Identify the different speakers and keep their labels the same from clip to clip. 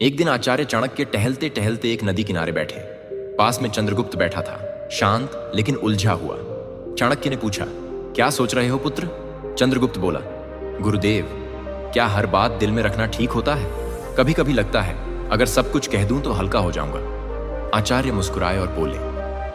Speaker 1: एक दिन आचार्य चाणक्य टहलते टहलते एक नदी किनारे बैठे। पास में चंद्रगुप्त बैठा था, शांत लेकिन उलझा हुआ। चाणक्य ने पूछा, क्या सोच रहे हो पुत्र? चंद्रगुप्त बोला, गुरुदेव, क्या हर बात दिल में रखना ठीक होता है? कभी कभी लगता है अगर सब कुछ कह दूं तो हल्का हो जाऊंगा। आचार्य मुस्कुराए और बोले,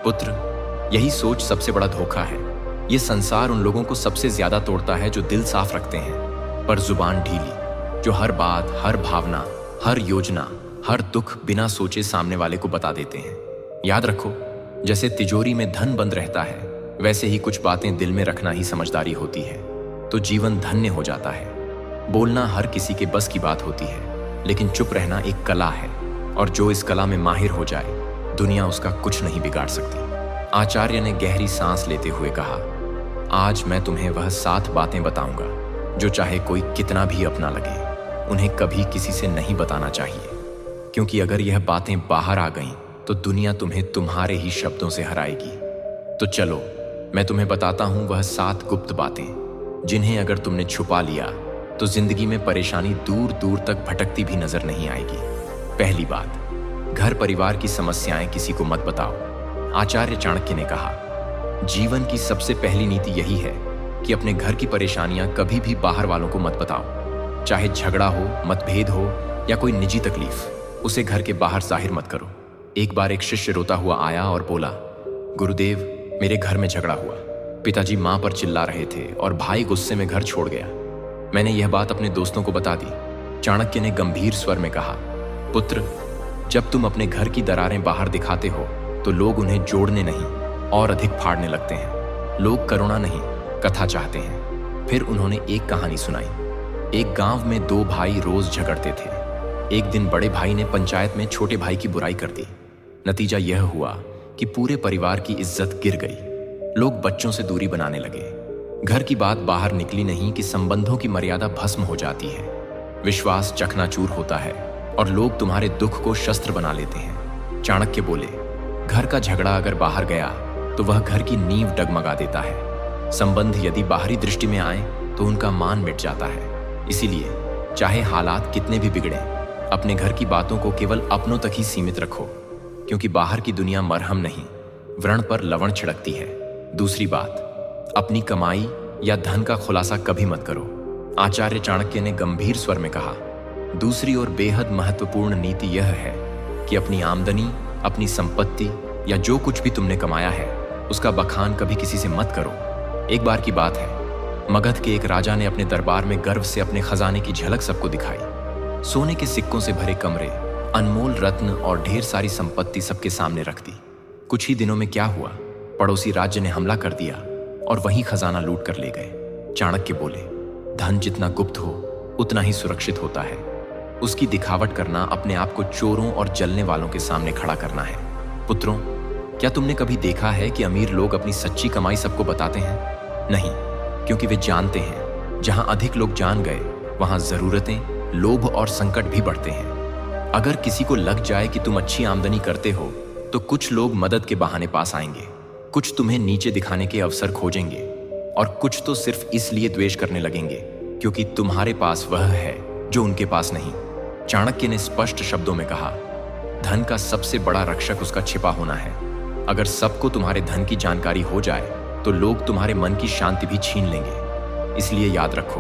Speaker 1: पुत्र, यही सोच सबसे बड़ा धोखा है। यह संसार उन लोगों को सबसे ज्यादा तोड़ता है जो दिल साफ रखते हैं पर जुबान ढीली, जो हर बात, हर भावना, हर योजना, हर दुख बिना सोचे सामने वाले को बता देते हैं। याद रखो, जैसे तिजोरी में धन बंद रहता है, वैसे ही कुछ बातें दिल में रखना ही समझदारी होती है, तो जीवन धन्य हो जाता है। बोलना हर किसी के बस की बात होती है, लेकिन चुप रहना एक कला है, और जो इस कला में माहिर हो जाए, दुनिया उसका कुछ नहीं बिगाड़ सकती। आचार्य ने गहरी सांस लेते हुए कहा, आज मैं तुम्हें वह 7 बातें बताऊंगा जो चाहे कोई कितना भी अपना लगे, उन्हें कभी किसी से नहीं बताना चाहिए, क्योंकि अगर यह बातें बाहर आ गईं तो दुनिया तुम्हें तुम्हारे ही शब्दों से हराएगी। तो चलो, मैं तुम्हें बताता हूं वह 7 गुप्त बातें, जिन्हें अगर तुमने छुपा लिया तो जिंदगी में परेशानी दूर दूर तक भटकती भी नजर नहीं आएगी। पहली बात, घर परिवार की समस्याएं किसी को मत बताओ। आचार्य चाणक्य ने कहा, जीवन की सबसे पहली नीति यही है कि अपने घर की परेशानियां कभी भी बाहर वालों को मत बताओ। चाहे झगड़ा हो, मतभेद हो या कोई निजी तकलीफ, उसे घर के बाहर जाहिर मत करो। एक बार एक शिष्य रोता हुआ आया और बोला, गुरुदेव, मेरे घर में झगड़ा हुआ। पिताजी मां पर चिल्ला रहे थे और भाई गुस्से में घर छोड़ गया। मैंने यह बात अपने दोस्तों को बता दी। चाणक्य ने गंभीर स्वर में कहा, पुत्र, जब तुम अपने घर की दरारें बाहर दिखाते हो तो लोग उन्हें जोड़ने नहीं और अधिक फाड़ने लगते हैं। लोग करुणा नहीं, कथा चाहते हैं। फिर उन्होंने एक कहानी सुनाई। एक गांव में 2 भाई रोज झगड़ते थे। एक दिन बड़े भाई ने पंचायत में छोटे भाई की बुराई कर दी। नतीजा यह हुआ कि पूरे परिवार की इज्जत गिर गई। लोग बच्चों से दूरी बनाने लगे। घर की बात बाहर निकली नहीं कि संबंधों की मर्यादा भस्म हो जाती है, विश्वास चकनाचूर होता है और लोग तुम्हारे दुख को शस्त्र बना लेते हैं। चाणक्य बोले, घर का झगड़ा अगर बाहर गया तो वह घर की नींव डगमगा देता है। संबंध यदि बाहरी दृष्टि में आए तो उनका मान मिट जाता है। इसीलिए चाहे हालात कितने भी बिगड़े, अपने घर की बातों को केवल अपनों तक ही सीमित रखो, क्योंकि बाहर की दुनिया मरहम नहीं, व्रण पर लवण छिड़कती है। दूसरी बात, अपनी कमाई या धन का खुलासा कभी मत करो। आचार्य चाणक्य ने गंभीर स्वर में कहा, दूसरी और बेहद महत्वपूर्ण नीति यह है कि अपनी आमदनी, अपनी संपत्ति या जो कुछ भी तुमने कमाया है, उसका बखान कभी किसी से मत करो। एक बार की बात है, मगध के एक राजा ने अपने दरबार में गर्व से अपने खजाने की झलक सबको दिखाई। सोने के सिक्कों से भरे कमरे, अनमोल रत्न और ढेर सारी संपत्ति सबके सामने रख दी। कुछ ही दिनों में क्या हुआ, पड़ोसी राज्य ने हमला कर दिया और वही खजाना लूट कर ले गए। चाणक्य बोले, धन जितना गुप्त हो उतना ही सुरक्षित होता है। उसकी दिखावट करना अपने आप को चोरों और जलने वालों के सामने खड़ा करना है। पुत्रों, क्या तुमने कभी देखा है कि अमीर लोग अपनी सच्ची कमाई सबको बताते हैं? नहीं, क्योंकि वे जानते हैं जहां अधिक लोग जान गए वहां जरूरतें, लोभ और संकट भी बढ़ते हैं। अगर किसी को लग जाए कि तुम अच्छी आमदनी करते हो तो कुछ लोग मदद के बहाने पास आएंगे, कुछ तुम्हें नीचे दिखाने के अवसर खोजेंगे और कुछ तो सिर्फ इसलिए द्वेष करने लगेंगे क्योंकि तुम्हारे पास वह है जो उनके पास नहीं। चाणक्य ने स्पष्ट शब्दों में कहा, धन का सबसे बड़ा रक्षक उसका छिपा होना है। अगर सबको तुम्हारे धन की जानकारी हो जाए तो लोग तुम्हारे मन की शांति भी छीन लेंगे। इसलिए याद रखो,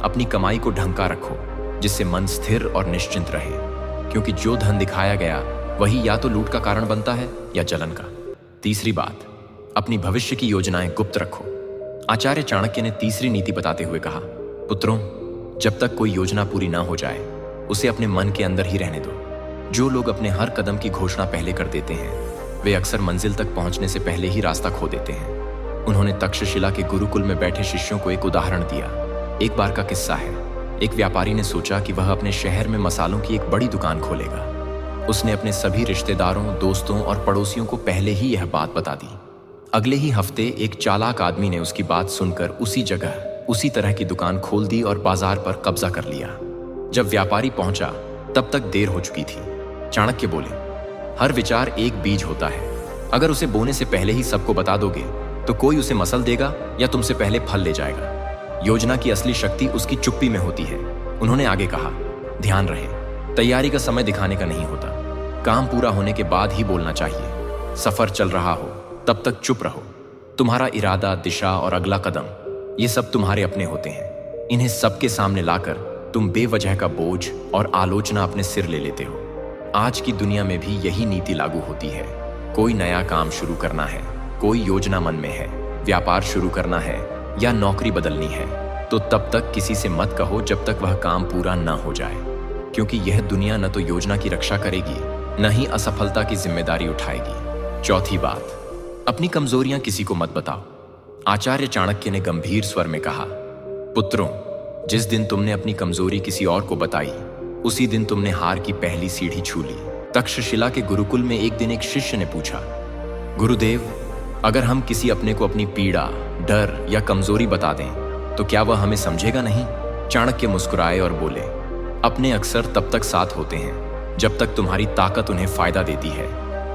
Speaker 1: अपनी कमाई को ढंका रखो, जिससे मन स्थिर और निश्चिंत रहे, क्योंकि जो धन दिखाया गया वही या तो लूट का कारण बनता है या जलन का। तीसरी बात, अपनी भविष्य की योजनाएं गुप्त रखो। आचार्य चाणक्य ने तीसरी नीति बताते हुए कहा, पुत्रों, जब तक कोई योजना पूरी ना हो जाए उसे अपने मन के अंदर ही रहने दो। जो लोग अपने हर कदम की घोषणा पहले कर देते हैं, वे अक्सर मंजिल तक पहुंचने से पहले ही रास्ता खो देते हैं। उन्होंने तक्षशिला के गुरुकुल में बैठे शिष्यों को एक उदाहरण दिया। एक बार का किस्सा है, एक व्यापारी ने सोचा कि वह अपने शहर में मसालों की एक बड़ी दुकान खोलेगा। उसने अपने सभी रिश्तेदारों, दोस्तों और पड़ोसियों को पहले ही यह बात बता दी। अगले ही हफ्ते एक चालाक आदमी ने उसकी बात सुनकर उसी जगह उसी तरह की दुकान खोल दी और बाजार पर कब्जा कर लिया। जब व्यापारी पहुंचा तब तक देर हो चुकी थी। चाणक्य बोले, हर विचार एक बीज होता है। अगर उसे बोने से पहले ही सबको बता दोगे तो कोई उसे मसल देगा या तुमसे पहले फल ले जाएगा। योजना की असली शक्ति उसकी चुप्पी में होती है। उन्होंने आगे कहा, ध्यान रहे, तैयारी का समय दिखाने का नहीं होता, काम पूरा होने के बाद ही बोलना चाहिए। सफर चल रहा हो तब तक चुप रहो। तुम्हारा इरादा, दिशा और अगला कदम, ये सब तुम्हारे अपने होते हैं। इन्हें सबके सामने लाकर तुम बेवजह का बोझ और आलोचना अपने सिर ले लेते हो। आज की दुनिया में भी यही नीति लागू होती है। कोई नया काम शुरू करना है, कोई योजना मन में है, व्यापार शुरू करना है या नौकरी बदलनी है, तो तब तक किसी से मत कहो जब तक वह काम पूरा न हो जाए, क्योंकि यह दुनिया न तो योजना की रक्षा करेगी, न ही असफलता की जिम्मेदारी उठाएगी। चौथी बात, अपनी कमजोरियां किसी को मत बताओ। आचार्य चाणक्य ने गंभीर स्वर में कहा, पुत्रों, जिस दिन तुमने अपनी कमजोरी किसी और को बताई, उसी दिन तुमने हार की पहली सीढ़ी छू ली। तक्षशिला के गुरुकुल में एक दिन एक शिष्य ने पूछा, गुरुदेव, अगर हम किसी अपने को अपनी पीड़ा, डर या कमजोरी बता दें तो क्या वह हमें समझेगा नहीं? चाणक्य मुस्कुराए और बोले, अपने अक्सर तब तक साथ होते हैं जब तक तुम्हारी ताकत उन्हें फायदा देती है,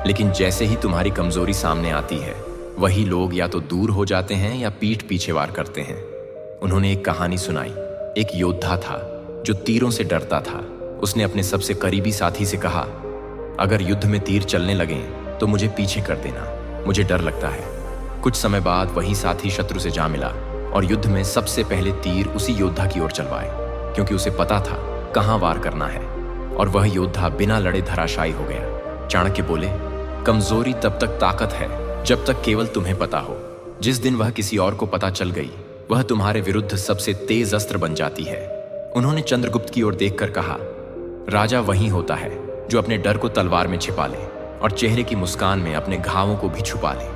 Speaker 1: लेकिन जैसे ही तुम्हारी कमजोरी सामने आती है, वही लोग या तो दूर हो जाते हैं या पीठ पीछे वार करते हैं। उन्होंने एक कहानी सुनाई। एक योद्धा था जो तीरों से डरता था। उसने अपने सबसे करीबी साथी से कहा, अगर युद्ध में तीर चलने लगें तो मुझे पीछे कर देना, मुझे डर लगता है। कुछ समय बाद वही साथी शत्रु से जा मिला और युद्ध में सबसे पहले तीर उसी योद्धा की ओर चलवाए, क्योंकि उसे पता था कहां वार करना है, और वह योद्धा बिना लड़े धराशायी हो गया। चाणक्य बोले, कमजोरी तब तक ताकत है जब तक केवल तुम्हें पता हो। जिस दिन वह किसी और को पता चल गई, वह तुम्हारे विरुद्ध सबसे तेज अस्त्र बन जाती है। उन्होंने चंद्रगुप्त की ओर देखकर कहा, राजा वही होता है जो अपने डर को तलवार में छिपा ले और चेहरे की मुस्कान में अपने घावों को भी छुपा ले।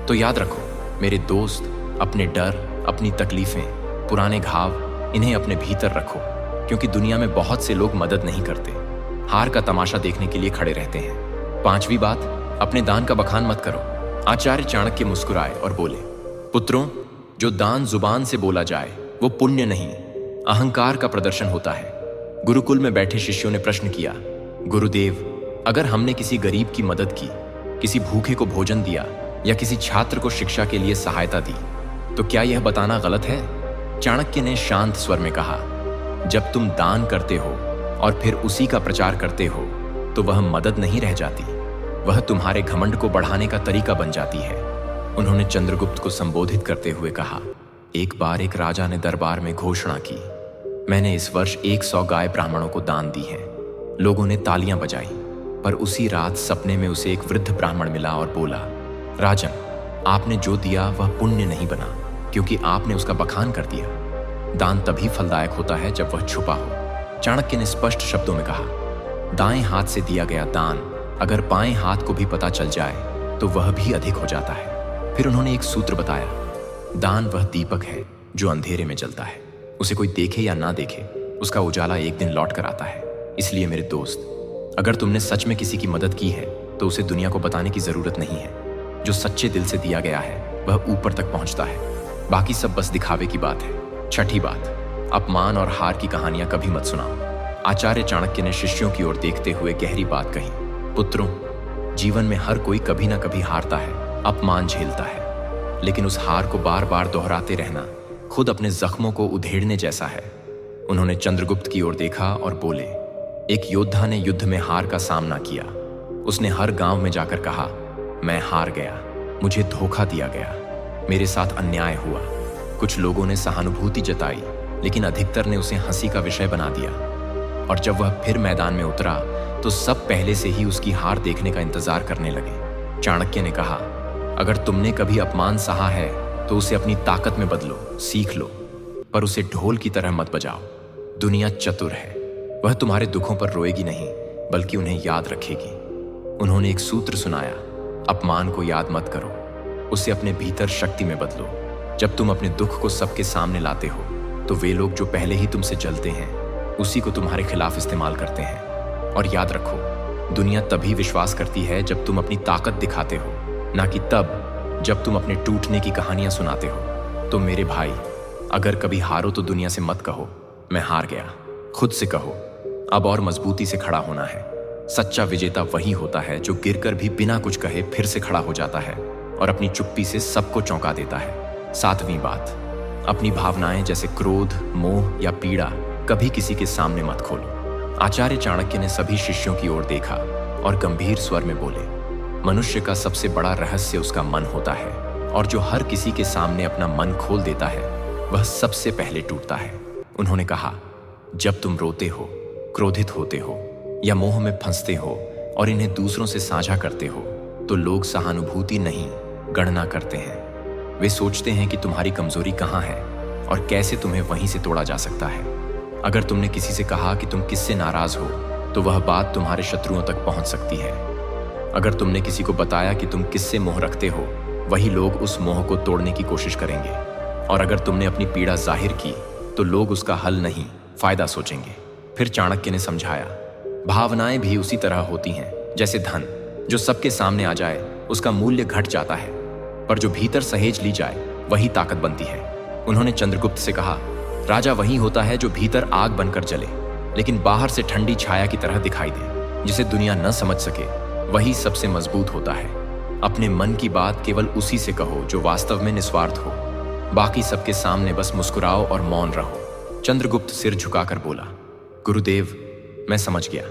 Speaker 1: तो याद रखो मेरे दोस्त, अपने डर, अपनी तकलीफें, पुराने घाव, इन्हें अपने भीतर रखो, क्योंकि दुनिया में बहुत से लोग मदद नहीं करते, हार का तमाशा देखने के लिए खड़े रहते हैं। पांचवी बात, अपने दान का बखान मत करो। आचार्य चाणक्य मुस्कुराए और बोले, पुत्रों, जो दान जुबान से बोला जाए वो पुण्य नहीं, अहंकार का प्रदर्शन होता है। गुरुकुल में बैठे शिष्यों ने प्रश्न किया, गुरुदेव, अगर हमने किसी गरीब की मदद की, किसी भूखे को भोजन दिया या किसी छात्र को शिक्षा के लिए सहायता दी, तो क्या यह बताना गलत है? चाणक्य ने शांत स्वर में कहा, जब तुम दान करते हो और फिर उसी का प्रचार करते हो तो वह मदद नहीं रह जाती, वह तुम्हारे घमंड को बढ़ाने का तरीका बन जाती है। उन्होंने चंद्रगुप्त को संबोधित करते हुए कहा, एक बार एक राजा ने दरबार में घोषणा की, मैंने इस वर्ष 100 गाय ब्राह्मणों को दान दी हैं। लोगों ने तालियां बजाई, पर उसी रात सपने में उसे एक वृद्ध ब्राह्मण मिला और बोला, राजन, आपने जो दिया वह पुण्य नहीं बना, क्योंकि आपने उसका बखान कर दिया। दान तभी फलदायक होता है जब वह छुपा हो। चाणक्य ने स्पष्ट शब्दों में कहा, दाएं हाथ से दिया गया दान अगर बाएं हाथ को भी पता चल जाए तो वह भी अधिक हो जाता है। फिर उन्होंने एक सूत्र बताया, दान वह दीपक है जो अंधेरे में जलता है, उसे कोई देखे या ना देखे, उसका उजाला एक दिन लौट कर आता है। इसलिए मेरे दोस्त, अगर तुमने सच में किसी की मदद की है तो उसे दुनिया को बताने की जरूरत नहीं है। जो सच्चे दिल से दिया गया है वह ऊपर तक पहुंचता है, बाकी सब बस दिखावे की बात है। छठी बात, अपमान और हार की कहानियां कभी मत सुनाओ। आचार्य चाणक्य ने शिष्यों की ओर देखते हुए गहरी बात कही, पुत्रों, जीवन में हर कोई कभी ना कभी हारता है, अपमान झेलता है, लेकिन उस हार को बार बार दोहराते रहना खुद अपने जख्मों को उधेड़ने जैसा है। उन्होंने चंद्रगुप्त की ओर देखा और बोले, एक योद्धा ने युद्ध में हार का सामना किया। उसने हर गांव में जाकर कहा, मैं हार गया, मुझे धोखा दिया गया, मेरे साथ अन्याय हुआ। कुछ लोगों ने सहानुभूति जताई, लेकिन अधिकतर ने उसे हंसी का विषय बना दिया। और जब वह फिर मैदान में उतरा तो सब पहले से ही उसकी हार देखने का इंतजार करने लगे। चाणक्य ने कहा, अगर तुमने कभी अपमान सहा है तो उसे अपनी ताकत में बदलो, सीख लो, पर उसे ढोल की तरह मत बजाओ। दुनिया चतुर है, वह तुम्हारे दुखों पर रोएगी नहीं, बल्कि उन्हें याद रखेगी। उन्होंने एक सूत्र सुनाया, अपमान को याद मत करो, उसे अपने भीतर शक्ति में बदलो। जब तुम अपने दुख को सबके सामने लाते हो तो वे लोग जो पहले ही तुमसे जलते हैं उसी को तुम्हारे खिलाफ इस्तेमाल करते हैं। और याद रखो, दुनिया तभी विश्वास करती है जब तुम अपनी ताकत दिखाते हो, ना कि तब जब तुम अपने टूटने की कहानियां सुनाते हो। तो मेरे भाई, अगर कभी हारो तो दुनिया से मत कहो मैं हार गया, खुद से कहो अब और मजबूती से खड़ा होना है। सच्चा विजेता वही होता है जो गिरकर भी बिना कुछ कहे फिर से खड़ा हो जाता है और अपनी चुप्पी से सबको चौंका देता है। सातवीं बात, अपनी भावनाएं जैसे क्रोध, मोह या पीड़ा कभी किसी के सामने मत खोलो। आचार्य चाणक्य ने सभी शिष्यों की ओर देखा और गंभीर स्वर में बोले, मनुष्य का सबसे बड़ा रहस्य उसका मन होता है, और जो हर किसी के सामने अपना मन खोल देता है वह सबसे पहले टूटता है। उन्होंने कहा, जब तुम रोते हो, क्रोधित होते हो या मोह में फंसते हो और इन्हें दूसरों से साझा करते हो तो लोग सहानुभूति नहीं, गणना करते हैं। वे सोचते हैं कि तुम्हारी कमजोरी कहाँ है और कैसे तुम्हें वहीं से तोड़ा जा सकता है। अगर तुमने किसी से कहा कि तुम किससे नाराज हो तो वह बात तुम्हारे शत्रुओं तक पहुंच सकती है। अगर तुमने किसी को बताया कि तुम किससे मोह रखते हो, वही लोग उस मोह को तोड़ने की कोशिश करेंगे। और अगर तुमने अपनी पीड़ा जाहिर की तो लोग उसका हल नहीं, फायदा सोचेंगे। फिर चाणक्य ने समझाया, भावनाएं भी उसी तरह होती हैं जैसे धन, जो सबके सामने आ जाए उसका मूल्य घट जाता है, पर जो भीतर सहेज ली जाए वही ताकत बनती है। उन्होंने चंद्रगुप्त से कहा, राजा वही होता है जो भीतर आग बनकर जले लेकिन बाहर से ठंडी छाया की तरह दिखाई दे, जिसे दुनिया न समझ सके। वही सबसे मजबूत होता है। अपने मन की बात केवल उसी से कहो जो वास्तव में निस्वार्थ हो। बाकी सबके सामने बस मुस्कुराओ और मौन रहो। चंद्रगुप्त सिर झुकाकर बोला, गुरुदेव, मैं समझ गया।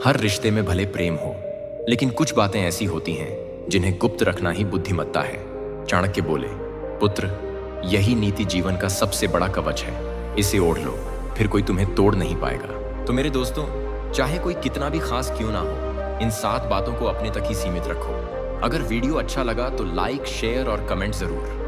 Speaker 1: हर रिश्ते में भले प्रेम हो, लेकिन कुछ बातें ऐसी होती हैं जिन्हें गुप्त रखना ही बुद्धिमत्ता है। चाणक्य बोले, पुत्र, यही नीति जीवन का सबसे बड़ा कवच है। इसे ओढ़ लो, फिर कोई तुम्हें तोड़ नहीं पाएगा। तो मेरे दोस्तों, चाहे कोई कितना भी खास क्यों ना हो, इन 7 बातों को अपने तक ही सीमित रखो। अगर वीडियो अच्छा लगा तो लाइक, शेयर और कमेंट जरूर।